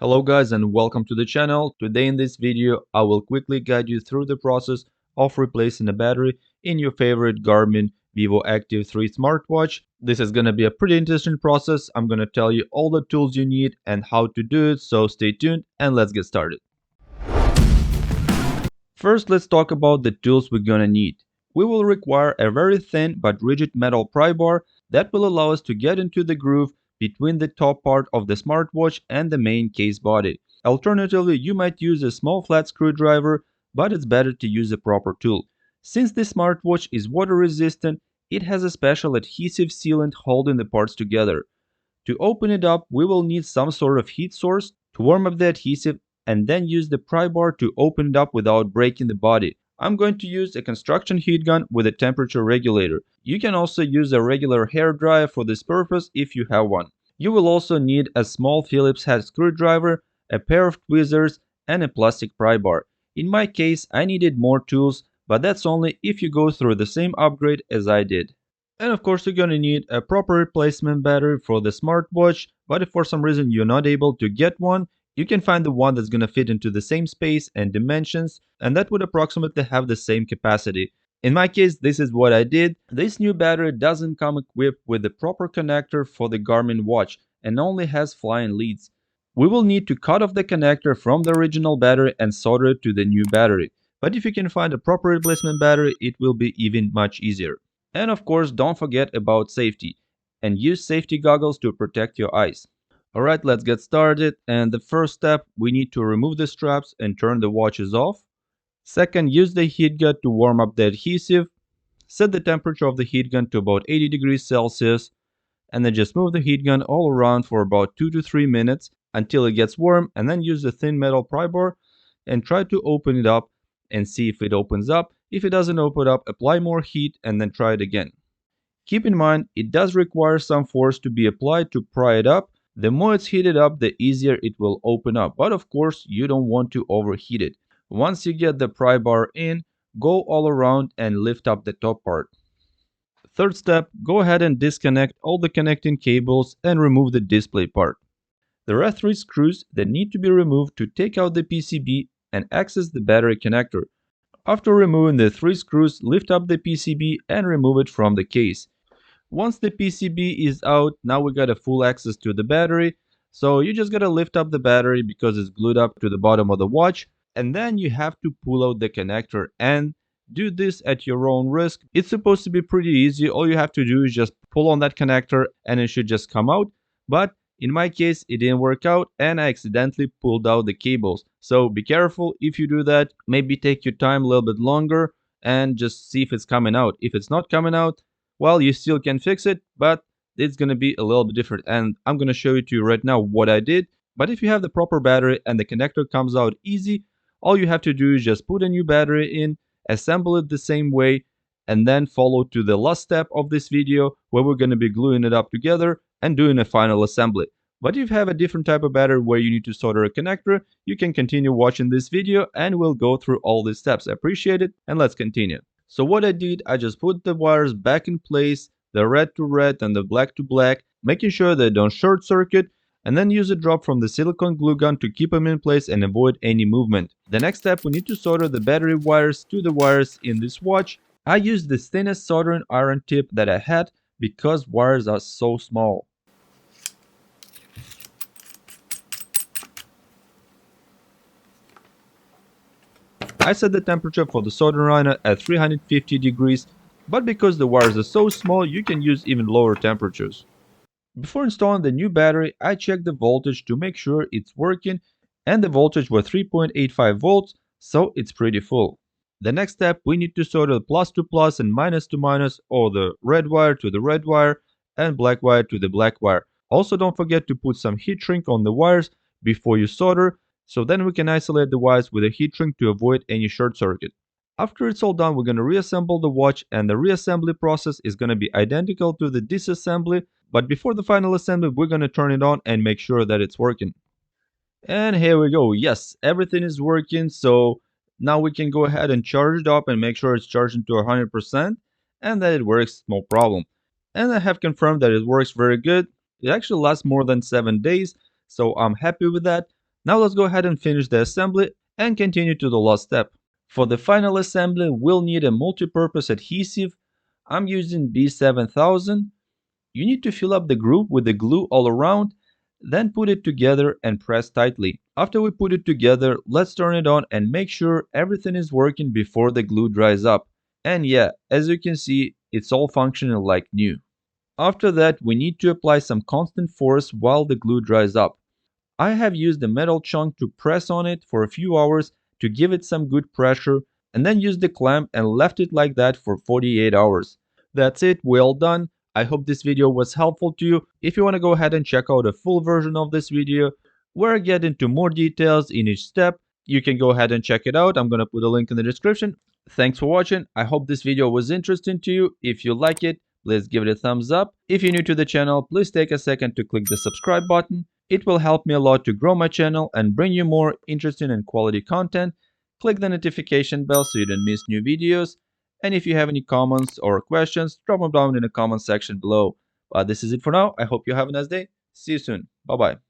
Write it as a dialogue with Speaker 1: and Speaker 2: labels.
Speaker 1: Hello guys and welcome to the channel. Today in this video I will quickly guide you through the process of replacing a battery in your favorite Garmin VivoActive 3 smartwatch. This is going to be a pretty interesting process. I'm going to tell you all the tools you need and how to do it, so stay tuned and let's get started. First, let's talk about the tools we're going to need. We will require a very thin but rigid metal pry bar that will allow us to get into the groove between the top part of the smartwatch and the main case body. Alternatively, you might use a small flat screwdriver, but it's better to use a proper tool. Since the smartwatch is water resistant, it has a special adhesive sealant holding the parts together. To open it up, we will need some sort of heat source to warm up the adhesive and then use the pry bar to open it up without breaking the body. I'm going to use a construction heat gun with a temperature regulator. You can also use a regular hair dryer for this purpose if you have one. You will also need a small Phillips head screwdriver, a pair of tweezers, and a plastic pry bar. In my case, I needed more tools, but that's only if you go through the same upgrade as I did. And of course, you're going to need a proper replacement battery for the smartwatch, but if for some reason you're not able to get one, you can find the one that's going to fit into the same space and dimensions, and that would approximately have the same capacity. In my case, this is what I did. This new battery doesn't come equipped with the proper connector for the Garmin watch and only has flying leads. We will need to cut off the connector from the original battery and solder it to the new battery. But if you can find a proper replacement battery, it will be even much easier. And of course, don't forget about safety and use safety goggles to protect your eyes. Alright, let's get started. And the first step, we need to remove the straps and turn the watches off. Second, use the heat gun to warm up the adhesive. Set the temperature of the heat gun to about 80 degrees Celsius and then just move the heat gun all around for about 2 to 3 minutes until it gets warm, and then use the thin metal pry bar and try to open it up and see if it opens up. If it doesn't open up, apply more heat and then try it again. Keep in mind, it does require some force to be applied to pry it up. The more it's heated up, the easier it will open up, but of course you don't want to overheat it. Once you get the pry bar in, go all around and lift up the top part. Third step, go ahead and disconnect all the connecting cables and remove the display part. There are 3 screws that need to be removed to take out the PCB and access the battery connector. After removing the 3 screws, lift up the PCB and remove it from the case. Once the PCB is out, now we got a full access to the battery. So you just gotta lift up the battery because it's glued up to the bottom of the watch, and then you have to pull out the connector and do this at your own risk. It's supposed to be pretty easy. All you have to do is just pull on that connector and it should just come out. But in my case, it didn't work out and I accidentally pulled out the cables. So be careful if you do that. Maybe take your time a little bit longer and just see if it's coming out. If it's not coming out, well, you still can fix it, but it's going to be a little bit different. And I'm going to show you to you right now what I did. But if you have the proper battery and the connector comes out easy, all you have to do is just put a new battery in, assemble it the same way, and then follow to the last step of this video where we're going to be gluing it up together and doing a final assembly. But if you have a different type of battery where you need to solder a connector, you can continue watching this video and we'll go through all these steps. I appreciate it, and let's continue. So what I did, I just put the wires back in place, the red to red and the black to black, making sure they don't short circuit, and then use a drop from the silicone glue gun to keep them in place and avoid any movement. The next step, we need to solder the battery wires to the wires in this watch. I used the thinnest soldering iron tip that I had because wires are so small. I set the temperature for the soldering iron at 350 degrees, but because the wires are so small, you can use even lower temperatures. Before installing the new battery, I checked the voltage to make sure it's working, and the voltage was 3.85 volts, so it's pretty full. The next step, we need to solder the plus to plus and minus to minus, or the red wire to the red wire and black wire to the black wire. Also, don't forget to put some heat shrink on the wires before you solder, so then we can isolate the wires with a heat shrink to avoid any short circuit. After it's all done, we're going to reassemble the watch, and the reassembly process is going to be identical to the disassembly, but before the final assembly, we're going to turn it on and make sure that it's working. And here we go. Yes, everything is working, so now we can go ahead and charge it up and make sure it's charging to 100% and that it works no problem. And I have confirmed that it works very good. It actually lasts more than 7 days, so I'm happy with that. Now let's go ahead and finish the assembly and continue to the last step. For the final assembly, we'll need a multi-purpose adhesive. I'm using B7000. You need to fill up the groove with the glue all around, then put it together and press tightly. After we put it together, let's turn it on and make sure everything is working before the glue dries up. And yeah, as you can see, it's all functioning like new. After that, we need to apply some constant force while the glue dries up. I have used a metal chunk to press on it for a few hours to give it some good pressure, and then used the clamp and left it like that for 48 hours. That's it, we're all done. I hope this video was helpful to you. If you want to go ahead and check out a full version of this video, where I get into more details in each step, you can go ahead and check it out. I'm going to put a link in the description. Thanks for watching. I hope this video was interesting to you. If you like it, please give it a thumbs up. If you're new to the channel, please take a second to click the subscribe button. It will help me a lot to grow my channel and bring you more interesting and quality content. Click the notification bell so you don't miss new videos. And if you have any comments or questions, drop them down in the comment section below. But this is it for now. I hope you have a nice day. See you soon. Bye bye.